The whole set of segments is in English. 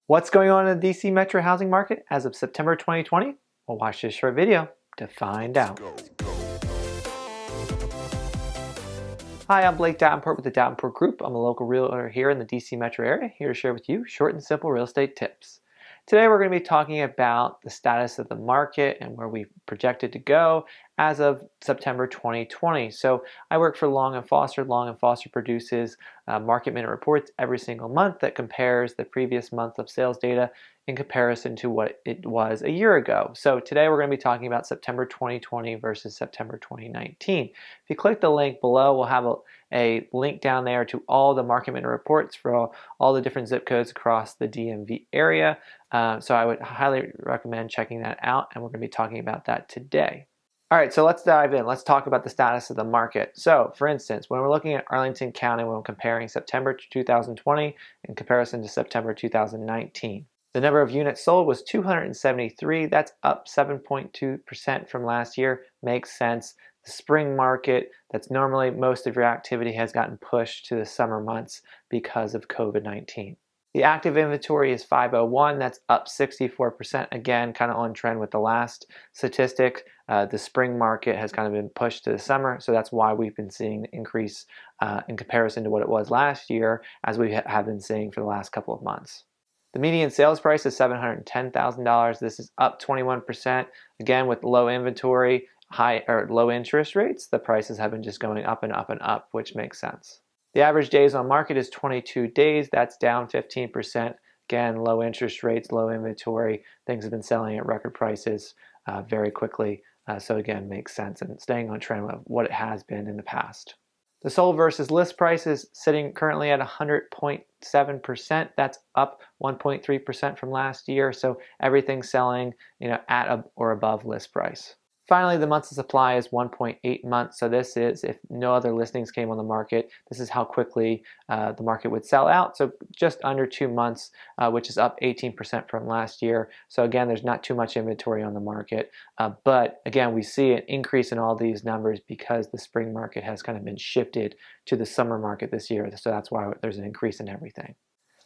What's going on in the DC metro housing market as of September 2020? We'll watch this short video to find out. Hi, I'm Blake Davenport with the Davenport Group. I'm a local realtor here in the DC metro area, here to share with you short and simple real estate tips. Today we're going to be talking about the status of the market and where we project it to go as of September 2020. So I work for Long & Foster. Long & Foster produces market minute reports every single month that compares the previous month of sales data in comparison to what it was a year ago. So today we're going to be talking about September 2020 versus September 2019. If you click the link below, we'll have a link down there to all the market minute reports for all the different zip codes across the DMV area. So I would highly recommend checking that out, and we're going to be talking about that today. All right, so let's dive in. Let's talk about the status of the market. So, for instance, when we're looking at Arlington County, when we're comparing September 2020 in comparison to September 2019, the number of units sold was 273. That's up 7.2% from last year. Makes sense. The spring market, that's normally most of your activity, has gotten pushed to the summer months because of COVID-19. The active inventory is 501. That's up 64%. Again, kind of on trend with the last statistic. The spring market has kind of been pushed to the summer, so that's why we've been seeing an increase in comparison to what it was last year, as we have been seeing for the last couple of months. The median sales price is $710,000. This is up 21%. Again, with low inventory, low interest rates, the prices have been just going up and up and up, which makes sense. The average days on market is 22 days. That's down 15%. Again, low interest rates, low inventory. Things have been selling at record prices very quickly. So again, makes sense and staying on trend with what it has been in the past. The sold versus list price is sitting currently at 100.7%. That's up 1.3% from last year. So everything's selling, at or above list price. Finally, the months of supply is 1.8 months. So this is, if no other listings came on the market, this is how quickly the market would sell out. So just under 2 months, which is up 18% from last year. So again, there's not too much inventory on the market. But again, we see an increase in all these numbers because the spring market has kind of been shifted to the summer market this year. So that's why there's an increase in everything.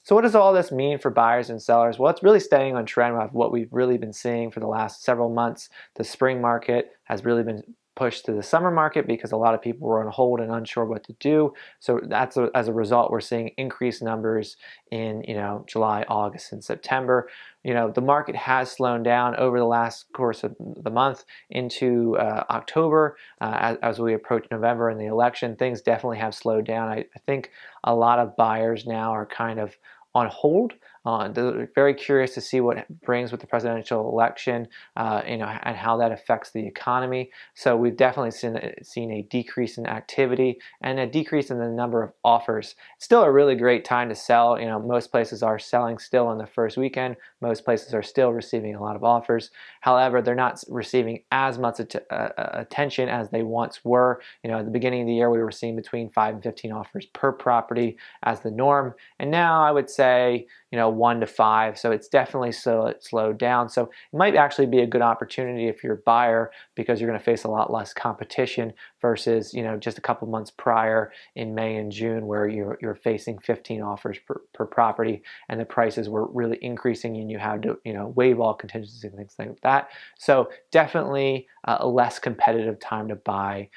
So what does all this mean for buyers and sellers? Well, it's really staying on trend with what we've really been seeing for the last several months. The spring market has really been pushed to the summer market because a lot of people were on hold and unsure what to do. So as a result, we're seeing increased numbers in July, August, and September. The market has slowed down over the last course of the month into October. As we approach November and the election, things definitely have slowed down. I think a lot of buyers now are kind of on hold. They're very curious to see what it brings with the presidential election, and how that affects the economy. So we've definitely seen a decrease in activity and a decrease in the number of offers. It's still a really great time to sell. Most places are selling still on the first weekend. Most places are still receiving a lot of offers. However, they're not receiving as much attention as they once were. At the beginning of the year, we were seeing between 5 and 15 offers per property as the norm, and now I would say 1 to 5. So it's definitely slowed down. So it might actually be a good opportunity if you're a buyer, because you're going to face a lot less competition versus just a couple months prior in May and June, where you're facing 15 offers per property and the prices were really increasing and you had to waive all contingencies and things like that. So definitely a less competitive time to buy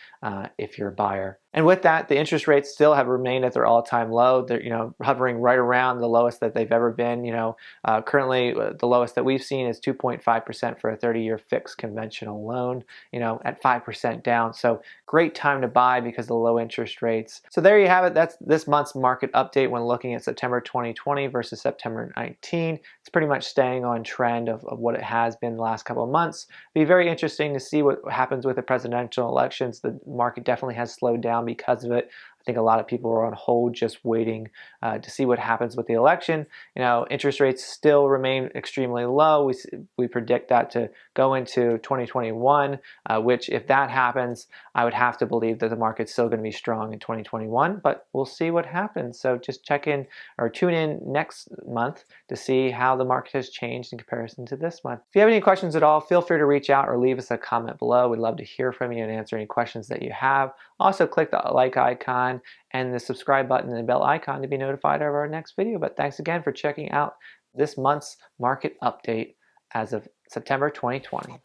if you're a buyer. And with that, the interest rates still have remained at their all-time low. They're hovering right around the lowest that they've ever been. Currently the lowest that we've seen is 2.5% for a 30-year fixed conventional loan. At 5% down. So great time to buy because of the low interest rates. So there you have it. That's this month's market update when looking at September 2020 versus September 19. It's pretty much staying on trend of what it has been the last couple of months. It'll be very interesting to see what happens with the presidential elections. The market definitely has slowed down because of it. I think a lot of people are on hold just waiting to see what happens with the election. Interest rates still remain extremely low. We predict that to go into 2021, which if that happens, I would have to believe that the market's still going to be strong in 2021, but we'll see what happens. So just check in or tune in next month to see how the market has changed in comparison to this month. If you have any questions at all, feel free to reach out or leave us a comment below. We'd love to hear from you and answer any questions that you have. Also, click the like icon and the subscribe button and the bell icon to be notified of our next video. But thanks again for checking out this month's market update as of September 2020.